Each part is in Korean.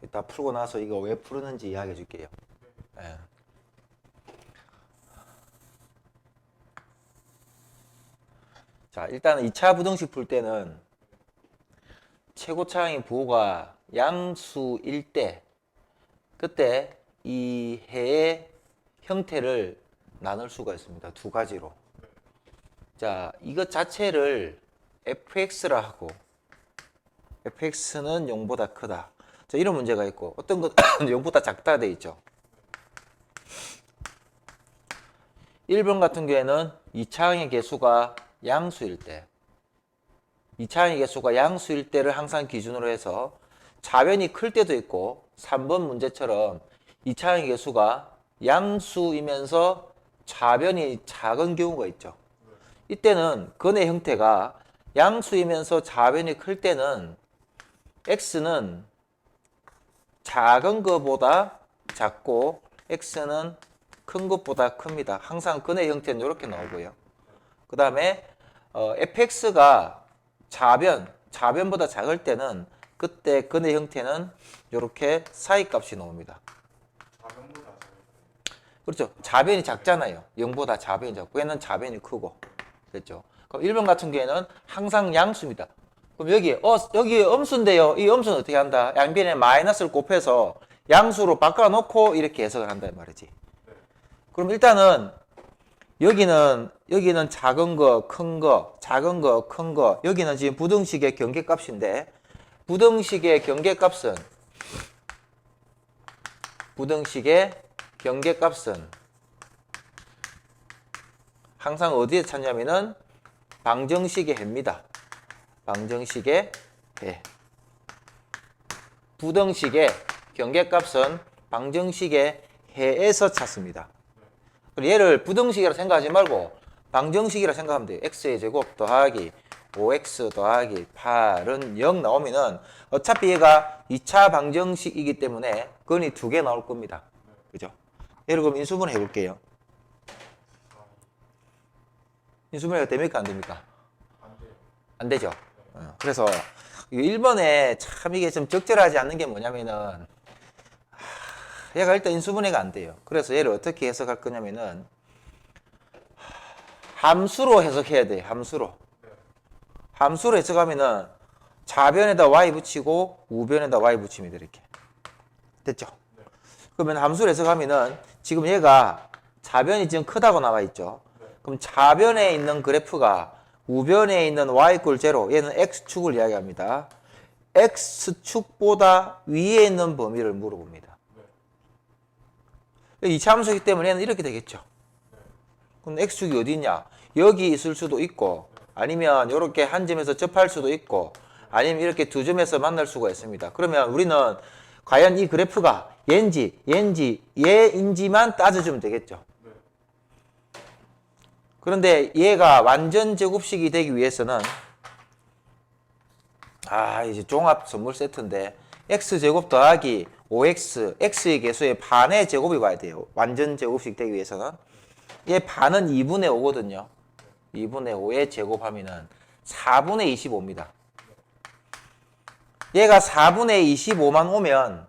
이따 풀고 나서 이거 왜 푸르는지 이야기해 줄게요. 예. 자, 일단 2차 부등식 풀 때는 최고차항의 부호가 양수일 때 그때 이 해의 형태를 나눌 수가 있습니다. 두 가지로. 자, 이것 자체를 fx라 하고 fx는 0보다 크다. 자, 이런 문제가 있고 어떤 것 0보다 작다 돼 있죠. 1번 같은 경우에는 2차항의 개수가 양수일 때 2차항의 개수가 양수일 때를 항상 기준으로 해서 좌변이 클 때도 있고 3번 문제처럼 2차항의 개수가 양수이면서 좌변이 작은 경우가 있죠. 이때는 근의 형태가 양수이면서 좌변이 클 때는 x는 작은 것보다 작고 x는 큰 것보다 큽니다. 항상 근의 형태는 이렇게 나오고요. 그 다음에 fx가 좌변보다 작을 때는 그때 근의 형태는 이렇게 사이값이 나옵니다. 좌변보다 작을 때. 그렇죠. 좌변이 작잖아요. 0보다 좌변이 작고 얘는 좌변이 크고. 됐죠. 그럼 1번 같은 경우에는 항상 양수입니다. 그럼 여기 음수인데요. 이 음수는 어떻게 한다? 양변에 마이너스를 곱해서 양수로 바꿔놓고 이렇게 해석을 한단 말이지. 그럼 일단은 여기는 작은 거, 큰 거, 작은 거, 큰 거. 여기는 지금 부등식의 경계값인데 부등식의 경계값은 항상 어디에 찾냐면은 방정식의 해입니다. 방정식의 해. 부등식의 경계값은 방정식의 해에서 찾습니다. 얘를 부등식이라 생각하지 말고 방정식이라 생각하면 돼요. x의 제곱 더하기 5x 더하기 8은 0 나오면은 어차피 얘가 2차 방정식이기 때문에 근이 2개 나올 겁니다. 그죠? 얘를 그럼 인수분해 해볼게요. 인수분해가 됩니까? 안 됩니까? 안 돼요. 안 되죠. 그래서 1번에 참 이게 좀 적절하지 않는 게 뭐냐면은 얘가 일단 인수분해가 안 돼요. 그래서 얘를 어떻게 해석할 거냐면은 함수로 해석해야 돼요. 함수로 해석하면은 좌변에다 y 붙이고 우변에다 y 붙이면 돼. 이렇게. 됐죠? 그러면 함수로 해석하면은 지금 얘가 좌변이 지금 크다고 나와 있죠. 그럼 좌변에 있는 그래프가 우변에 있는 y꼴 제로, 얘는 x축을 이야기합니다. x축보다 위에 있는 범위를 물어봅니다. 2차 함수이기 때문에 얘는 이렇게 되겠죠. 그럼 x축이 어디 있냐? 여기 있을 수도 있고 아니면 이렇게 한 점에서 접할 수도 있고 아니면 이렇게 두 점에서 만날 수가 있습니다. 그러면 우리는 과연 이 그래프가 얘인지만 따져주면 되겠죠. 그런데 얘가 완전 제곱식이 되기 위해서는 이제 종합 선물 세트인데 x제곱 더하기 5x, x의 개수의 반의 제곱이 와야 돼요. 완전 제곱식 되기 위해서는. 얘 반은 2분의 5거든요. 2분의 5에 제곱하면은 4분의 25입니다. 얘가 4분의 25만 오면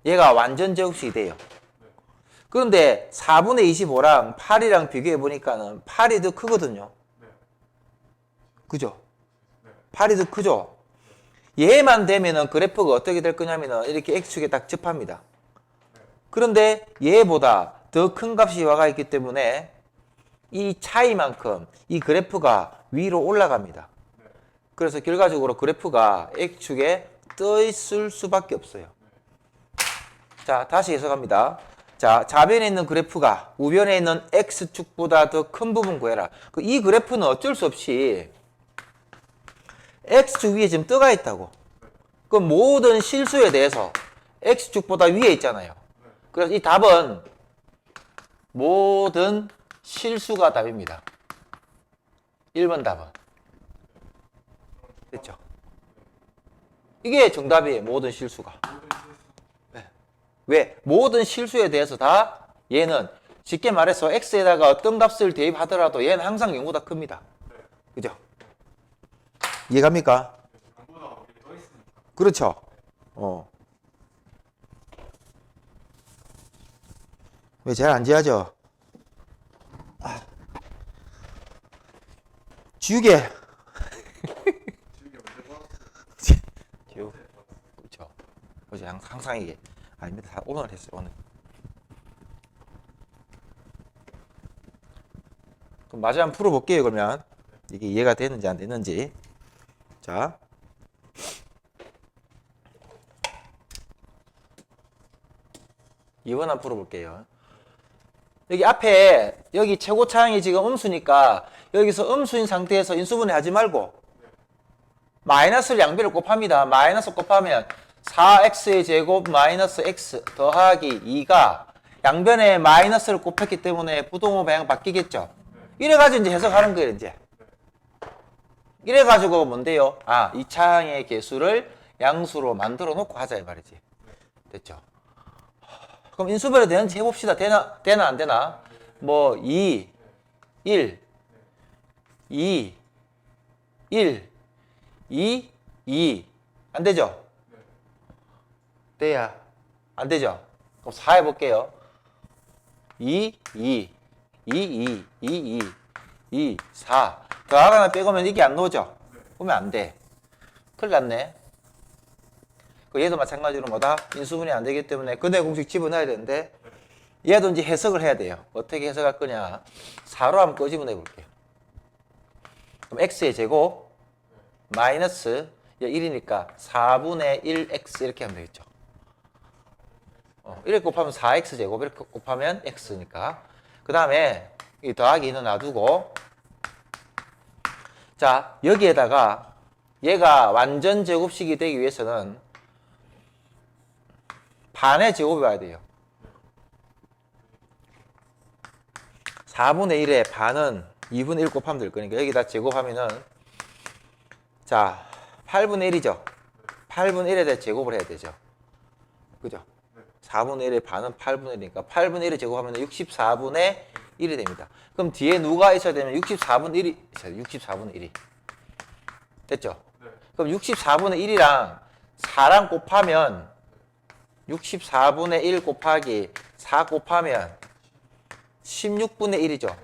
얘가 완전 제곱식이 돼요. 그런데 4분의 25랑 8이랑 비교해 보니까는 8이 더 크거든요. 그죠? 8이 더 크죠? 얘만 되면은 그래프가 어떻게 될 거냐면은 이렇게 x축에 딱 접합니다. 그런데 얘보다 더 큰 값이 와가 있기 때문에 이 차이만큼 이 그래프가 위로 올라갑니다. 그래서 결과적으로 그래프가 x축에 떠 있을 수밖에 없어요. 자, 다시 해석합니다. 자, 좌변에 있는 그래프가 우변에 있는 x축보다 더 큰 부분 구해라. 이 그래프는 어쩔 수 없이 x축 위에 지금 떠가 있다고. 그 모든 실수에 대해서 x축보다 위에 있잖아요. 그래서 이 답은 모든 실수가 답입니다. 1번 답은. 됐죠? 이게 정답이에요. 모든 실수가. 네. 왜? 모든 실수에 대해서 다 얘는 쉽게 말해서 x에다가 어떤 값을 대입하더라도 얘는 항상 0보다 큽니다. 그죠? 이해갑니까? 그렇죠. 왜 잘 안 지어져? 지우개. 지우개 언제 받았어요? 지우. 그렇죠. 어제 항상 이게 아닙니다. 다 오늘 했어요. 오늘. 그럼 마저 한번 풀어볼게요. 그러면 이게 이해가 되는지 안 되는지. 자. 이번 한번 풀어볼게요. 여기 앞에 여기 최고차항이 지금 음수니까 여기서 음수인 상태에서 인수분해 하지 말고 마이너스를 양변을 곱합니다. 마이너스 곱하면 4x의 제곱 마이너스 x 더하기 2가 양변에 마이너스를 곱했기 때문에 부동호 방향 바뀌겠죠. 이래가지고 이제 해석하는 거예요. 이제 이래가지고 뭔데요? 아, 이 차항의 개수를 양수로 만들어 놓고 하자 이 말이지. 됐죠? 그럼 인수분해 되는지 해봅시다. 되나 안 되나? 뭐 2, 1, 2, 1, 2, 2. 안 되죠? 돼야. 안 되죠? 그럼 4 해볼게요. 2, 2, 2, 2, 2, 2, 2, 4. 더하거나 빼고면 이게 안 나오죠? 그러면 안 돼. 큰일 났네. 얘도 마찬가지로 뭐다? 인수분해 안 되기 때문에 근해 공식 집어넣어야 되는데 얘도 이제 해석을 해야 돼요. 어떻게 해석할 거냐? 4로 한번 끄집어내 볼게요. 그럼 x의 제곱 마이너스 1이니까 4분의 1x 이렇게 하면 되겠죠. 이렇게 곱하면 4x 제곱 이렇게 곱하면 x니까 그 다음에 이 더하기 2는 놔두고 자 여기에다가 얘가 완전 제곱식이 되기 위해서는 반의 제곱이 와야 돼요. 4분의 1의 반은 2분의 1 곱하면 될 거니까 여기다 제곱하면은 자 8분의 1이죠. 8분의 1에 대해 제곱을 해야 되죠. 그죠? 4분의 1의 반은 8분의 1이니까 8분의 1을 제곱하면 64분의 1이 됩니다. 그럼 뒤에 누가 있어야 되면 64분의 1이 있어야 돼요. 64분의 1이. 됐죠? 그럼 64분의 1이랑 4랑 곱하면 64분의 1 곱하기 4 곱하면 16분의 1이죠.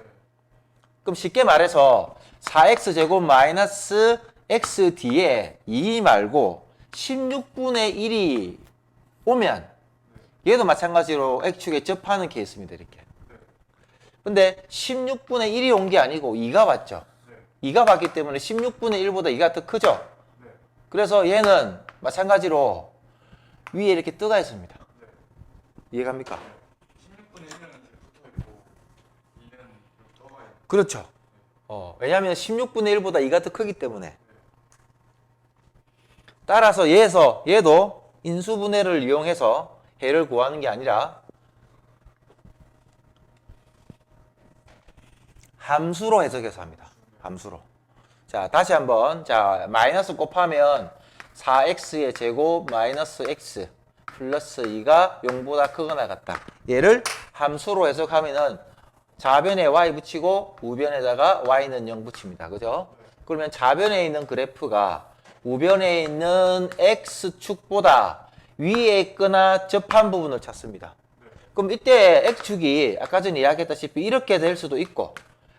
그럼 쉽게 말해서 4x 제곱 마이너스 x 뒤에 2 말고 16분의 1이 오면 얘도 마찬가지로 x축에 접하는 케이스입니다. 이렇게. 근데 16분의 1이 온 게 아니고 2가 왔죠. 2가 왔기 때문에 16분의 1보다 2가 더 크죠. 그래서 얘는 마찬가지로 위에 이렇게 뜨가 있습니다. 이해갑니까? 16분의 1은 붙어 있고 2는 떠가 있고. 그렇죠. 왜냐하면 16분의 1보다 2가 더 크기 때문에. 따라서 얘도 인수분해를 이용해서 해를 구하는 게 아니라 함수로 해석해서 합니다. 함수로. 자, 다시 한번. 자, 마이너스 곱하면 4x의 제곱 마이너스 x 플러스 2가 0보다 크거나 같다. 얘를 함수로 해석하면은 좌변에 y 붙이고 우변에다가 y는 0 붙입니다. 그죠? 그러면 좌변에 있는 그래프가 우변에 있는 x축보다 위에 있거나 접한 부분을 찾습니다. 그럼 이때 x축이 아까 전에 이야기했다시피 이렇게 될 수도 있고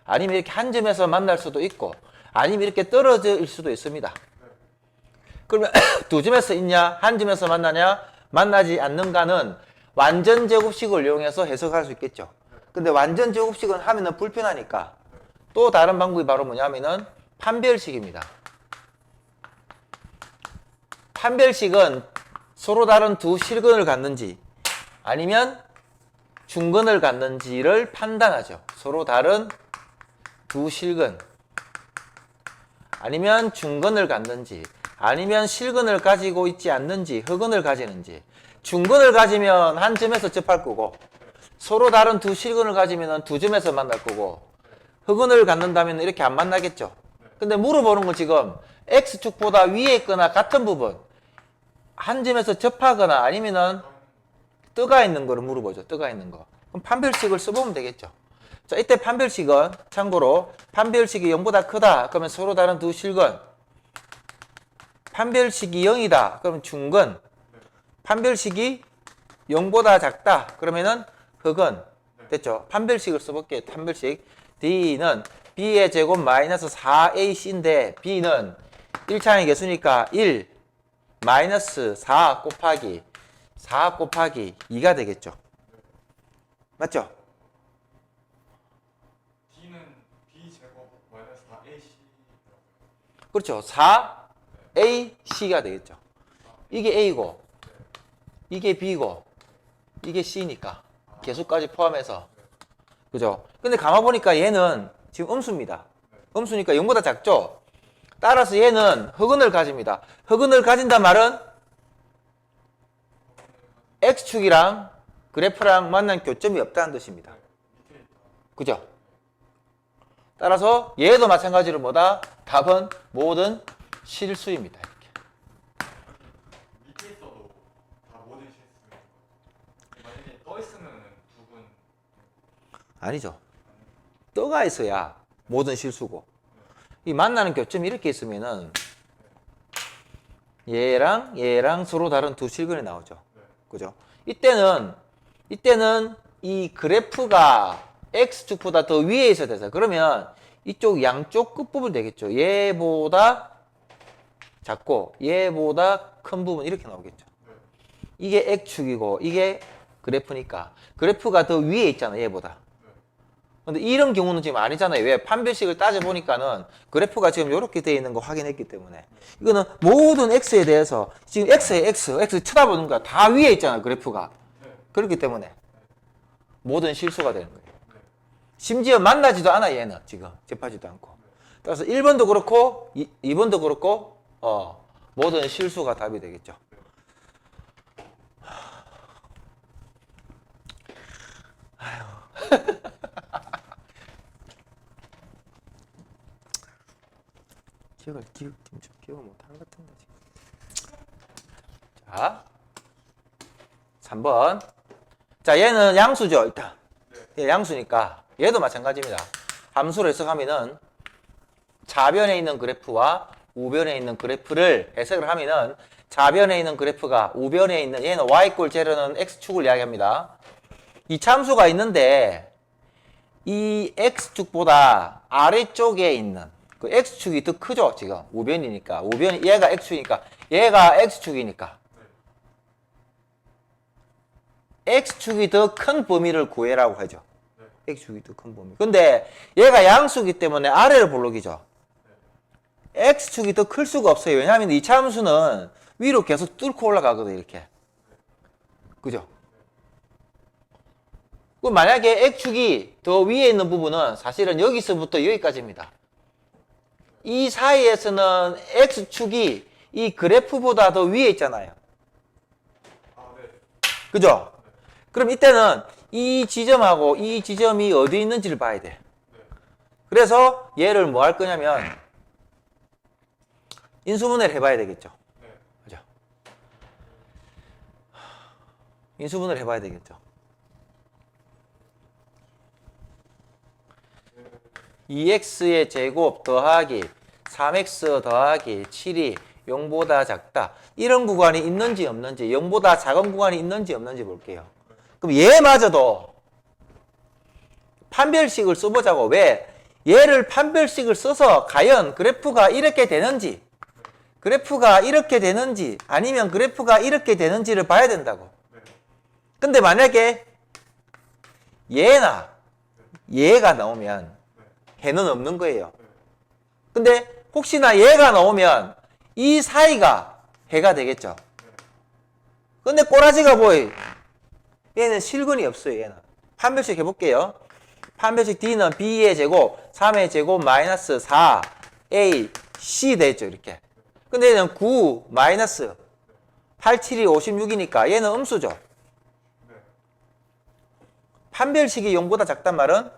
아니면 이렇게 한 점에서 만날 수도 있고 아니면 이렇게 떨어질 수도 있습니다. 그러면 두 점에서 있냐 한 점에서 만나냐 만나지 않는가는 완전 제곱식을 이용해서 해석할 수 있겠죠. 근데 완전 제곱식은 하면은 불편하니까 또 다른 방법이 바로 뭐냐면은 판별식입니다. 판별식은 서로 다른 두 실근을 갖는지 아니면 중근을 갖는지를 판단하죠. 서로 다른 두 실근 아니면 중근을 갖는지 아니면 실근을 가지고 있지 않는지 흑근을 가지는지 중근을 가지면 한 점에서 접할 거고 서로 다른 두 실근을 가지면 두 점에서 만날 거고 흑근을 갖는다면 이렇게 안 만나겠죠. 근데 물어보는 건 지금 X축보다 위에 있거나 같은 부분 한 점에서 접하거나 아니면은 뜨가 있는 거를 물어보죠. 뜨가 있는 거. 그럼 판별식을 써보면 되겠죠. 자, 이때 판별식은 참고로 판별식이 0보다 크다. 그러면 서로 다른 두 실근. 판별식이 0이다. 그러면 중근. 판별식이 0보다 작다. 그러면은 흑은. 됐죠? 판별식을 써볼게요. 판별식. D는 B의 제곱 마이너스 4AC인데 B는 1차의 개수니까 1 마이너스 4 곱하기 2가 되겠죠. 맞죠? D는 B 제곱 마이너스 4AC. 그렇죠. 4AC가 되겠죠. 이게 A고 이게 B고 이게 C니까 개수까지 포함해서 그죠? 근데 가만 보니까 얘는 지금 음수입니다. 음수니까 0보다 작죠? 따라서 얘는 흑은을 가집니다. 흑은을 가진단 말은 X축이랑 그래프랑 만난 교점이 없다는 뜻입니다. 그죠? 따라서 얘도 마찬가지로 뭐다? 답은 모든 실수입니다. 이렇게. 밑에 있어도 다 모든 실수예요. 만약에 떠 있으면 두 분. 아니죠. 떠가 있어야 모든 실수고 이 만나는 교점이 이렇게 있으면은 얘랑 서로 다른 두 실근이 나오죠. 그죠? 이때는 이 그래프가 X축보다 더 위에 있어야 돼서 그러면 이쪽 양쪽 끝부분 되겠죠. 얘보다 작고 얘보다 큰 부분 이렇게 나오겠죠. 이게 X축이고 이게 그래프니까 그래프가 더 위에 있잖아 얘보다. 근데 이런 경우는 지금 아니잖아요. 왜? 판별식을 따져보니까는 그래프가 지금 이렇게 되어 있는 거 확인했기 때문에 이거는 모든 X에 대해서 지금 X에 X 쳐다보는 거야. 다 위에 있잖아요. 그래프가. 그렇기 때문에 모든 실수가 되는 거예요. 심지어 만나지도 않아 얘는 지금 접하지도 않고. 따라서 1번도 그렇고 2번도 그렇고 모든 실수가 답이 되겠죠. 기억을 못하는 것 같은데 지금. 자 3번. 자 얘는 양수죠 일단. 얘 양수니까 얘도 마찬가지입니다. 함수로 해석하면은 좌변에 있는 그래프와 우변에 있는 그래프를 해석을 하면은 좌변에 있는 그래프가 우변에 있는 얘는 y = 제로는 x축을 이야기합니다. 이 참수가 있는데 이 x축보다 아래쪽에 있는 그 x축이 더 크죠 지금 우변이니까 얘가 x축이니까 얘가 x축이니까 x축이 더 큰 범위를 구해라고 하죠. x축이 더 큰 범위. 근데 얘가 양수기 때문에 아래를 볼록이죠. x축이 더 클 수가 없어요. 왜냐하면 이 참수는 위로 계속 뚫고 올라가거든 이렇게. 그죠? 그럼 만약에 x축이 더 위에 있는 부분은 사실은 여기서부터 여기까지입니다. 이 사이에서는 x축이 이 그래프보다 더 위에 있잖아요. 그죠? 그럼 이때는 이 지점하고 이 지점이 어디 있는지를 봐야 돼. 그래서 얘를 뭐 할 거냐면 인수분해를 해봐야 되겠죠. 그죠? 인수분해를 해봐야 되겠죠. 2x의 제곱 더하기 3x 더하기 7이 0보다 작다. 이런 구간이 있는지 없는지 0보다 작은 구간이 있는지 없는지 볼게요. 그럼 얘마저도 판별식을 써보자고. 왜? 얘를 판별식을 써서 과연 그래프가 이렇게 되는지 아니면 그래프가 이렇게 되는지를 봐야 된다고. 근데 만약에 얘나 얘가 나오면 해는 없는 거예요. 근데 혹시나 얘가 나오면 이 사이가 해가 되겠죠. 근데 꼬라지가 보이. 얘는 실근이 없어요. 얘는. 판별식 해볼게요. 판별식 D는 B의 제곱 3의 제곱 마이너스 4A C 되죠. 이렇게. 근데 얘는 9 마이너스 8, 7이 56이니까 얘는 음수죠. 판별식이 0보다 작단 말은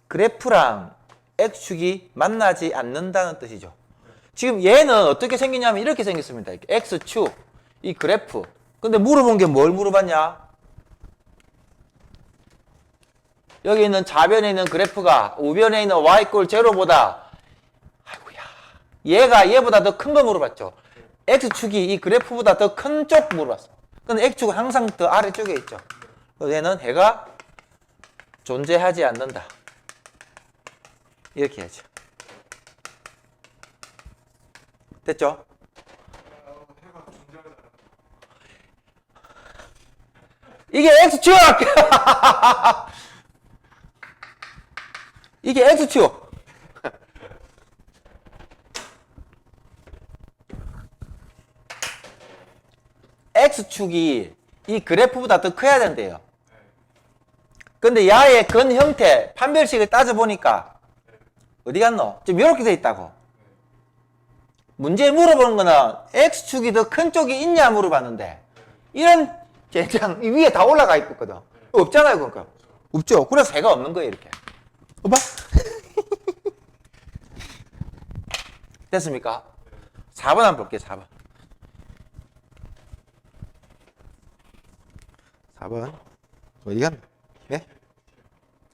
그래프랑 X축이 만나지 않는다는 뜻이죠. 지금 얘는 어떻게 생기냐면 이렇게 생겼습니다. 이렇게 X축, 이 그래프. 근데 물어본 게 뭘 물어봤냐? 여기 있는 좌변에 있는 그래프가 우변에 있는 y = 제로보다 아이고야 얘가 얘보다 더 큰 거 물어봤죠. X축이 이 그래프보다 더 큰 쪽 물어봤어. 근데 X축은 항상 더 아래쪽에 있죠. 그래서 얘는 해가 존재하지 않는다. 이렇게 해야죠. 됐죠? 해가 존재하지 않아. 이게 X축! 이게 X축! X축이 이 그래프보다 더 커야 된대요. 근데 야의 근 형태, 판별식을 따져보니까 어디 갔노? 좀 이렇게 돼 있다고. 문제에 물어보는 거는 X축이 더 큰 쪽이 있냐 물어봤는데 이런 젠장 이 위에 다 올라가 있거든. 없잖아요, 그러니까. 없죠. 그래서 해가 없는 거예요, 이렇게. 봐. 됐습니까? 4번 한번 볼게요, 4번. 4번. 어디 갔나? 네?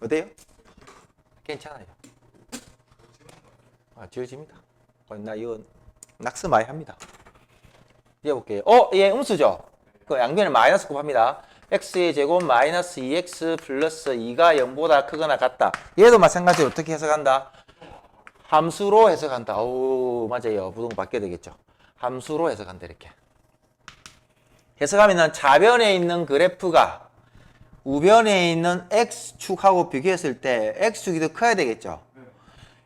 어때요? 괜찮아요. 아, 지워집니다. 나 이거 낙서 많이 합니다. 이제 볼게요. 얘 음수죠? 그 양변을 마이너스 곱합니다. x의 제곱 마이너스 2x 플러스 2가 0보다 크거나 같다. 얘도 마찬가지로 어떻게 해석한다? 함수로 해석한다. 오, 맞아요. 부동 바뀌어야 되겠죠. 함수로 해석한다, 이렇게. 해석하면은 좌변에 있는 그래프가 우변에 있는 x축하고 비교했을 때 x축이 더 커야 되겠죠.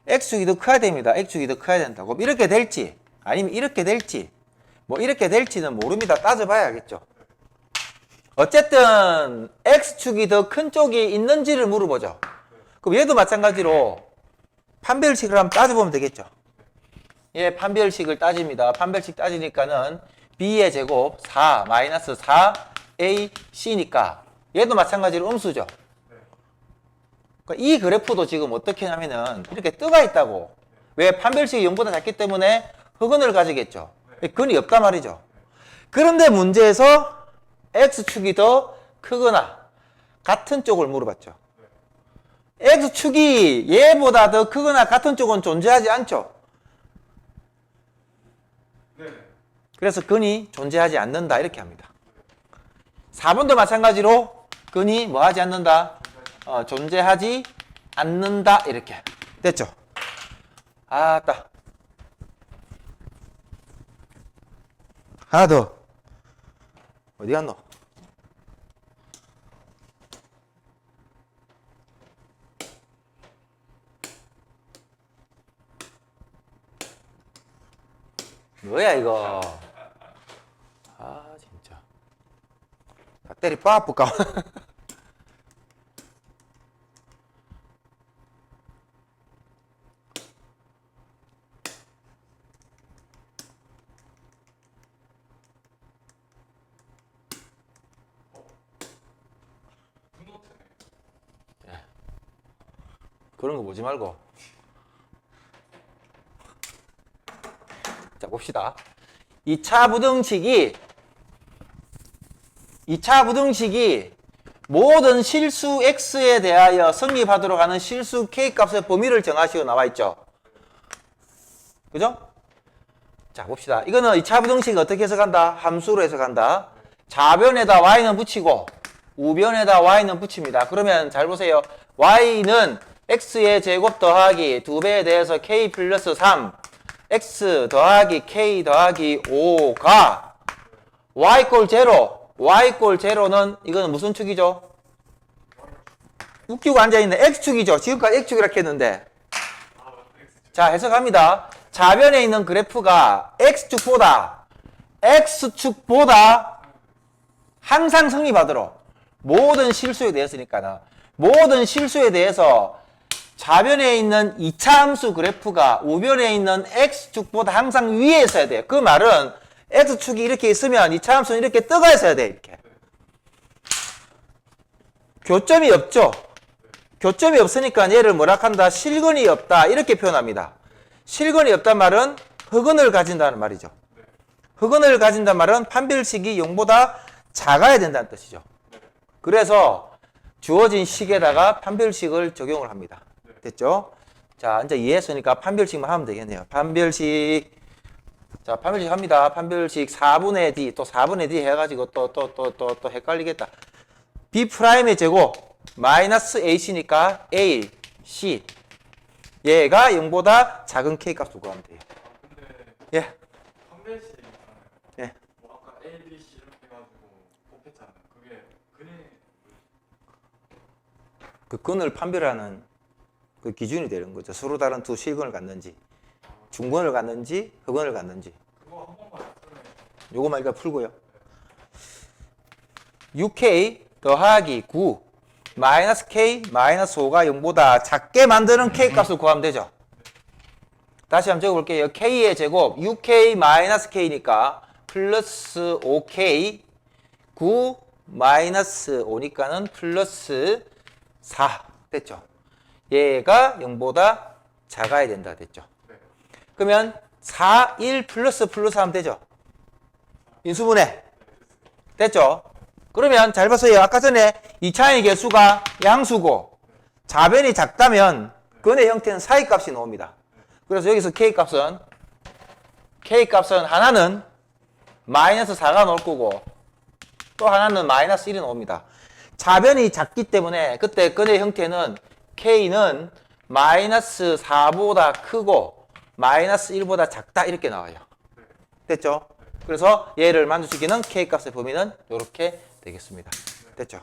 x축이 더 커야 됩니다. x축이 더 커야 된다고. 이렇게 될지 아니면 이렇게 될지 뭐 이렇게 될지는 모릅니다. 따져봐야겠죠. 어쨌든 x축이 더 큰 쪽이 있는지를 물어보죠. 그럼 얘도 마찬가지로 판별식을 한번 따져보면 되겠죠. 얘 판별식을 따집니다. 판별식 따지니까는 b의 제곱 4 마이너스 4ac니까 얘도 마찬가지로 음수죠. 그러니까 이 그래프도 지금 어떻게 하냐면은 이렇게 뜨가 있다고. 왜? 판별식이 0보다 작기 때문에 흑은을 가지겠죠. 근이 없단 말이죠. 그런데 문제에서 x축이 더 크거나 같은 쪽을 물어봤죠. x축이 얘보다 더 크거나 같은 쪽은 존재하지 않죠. 그래서 근이 존재하지 않는다 이렇게 합니다. 4번도 마찬가지로 근이 뭐 하지 않는다? 존재하지 않는다 이렇게 됐죠? 아따 하나 더 어디 갔노? 뭐야 이거? 아 진짜 배터리 빠뿌까? 그런 거 보지 말고. 자, 봅시다. 2차 부등식이 모든 실수 x에 대하여 성립하도록 하는 실수 k 값의 범위를 정하시고 나와 있죠. 그죠? 자, 봅시다. 이거는 2차 부등식 어떻게 해석한다? 함수로 해석한다. 좌변에다 y는 붙이고 우변에다 y는 붙입니다. 그러면 잘 보세요. y는 x의 제곱 더하기 2배에 대해서 k 플러스 3 x 더하기 k 더하기 5가 y 꼴 제로 y 꼴 제로는 이거는 무슨 축이죠? 웃기고 앉아있는 x축이죠. 지금까지 x축이라고 했는데 자 해석합니다. 좌변에 있는 그래프가 x축보다 항상 성립하도록 모든 실수에 대해서니까는 모든 실수에 대해서 좌변에 있는 2차 함수 그래프가 우변에 있는 x축보다 항상 위에 있어야 돼요. 그 말은 x축이 이렇게 있으면 2차 함수는 이렇게 떠가 있어야 돼. 이렇게. 교점이 없죠. 교점이 없으니까 얘를 뭐라 한다? 실근이 없다. 이렇게 표현합니다. 실근이 없단 말은 흑은을 가진다는 말이죠. 흑은을 가진다는 말은 판별식이 0보다 작아야 된다는 뜻이죠. 그래서 주어진 식에다가 판별식을 적용을 합니다. 됐죠? 자, 이제 이해했으니까 판별식만 하면 되겠네요. 판별식. 자, 판별식 합니다. 판별식 4분의 D, 또 4분의 D 해가지고 또 헷갈리겠다. B'의 제곱, 마이너스 AC니까 A, C. 얘가 0보다 작은 K 값을 구하면 돼요. 근데 예. 판별식 있잖아요. 예. 뭐 아까 A, B, C 이렇게 해가지고 곱했잖아요. 그게 근이 그 근을 판별하는 그 기준이 되는 거죠. 서로 다른 두 실근을 갖는지, 중근을 갖는지, 흑근을 갖는지. 그거 한 번만 설명해. 요거만 일단 풀고요. 6K 더하기 9 마이너스 K 마이너스 5가 0보다 작게 만드는 K 값을 구하면 되죠. 다시 한번 적어볼게요. K의 제곱 6K 마이너스 K니까 플러스 5K 9 마이너스 5니까는 플러스 4 됐죠. 얘가 0보다 작아야 된다 됐죠. 네. 그러면 4, 1 플러스 플러스 하면 되죠. 인수분해 됐죠. 그러면 잘 보세요. 아까 전에 2차의 개수가 양수고 좌변이 작다면 근의 형태는 사이값이 나옵니다. 그래서 여기서 K값은 하나는 마이너스 4가 나올 거고 또 하나는 마이너스 1이 나옵니다. 좌변이 작기 때문에 그때 근의 형태는 K는 마이너스 4보다 크고 마이너스 1보다 작다 이렇게 나와요. 됐죠? 그래서 얘를 만들 수 있는 K값의 범위는 이렇게 되겠습니다. 됐죠?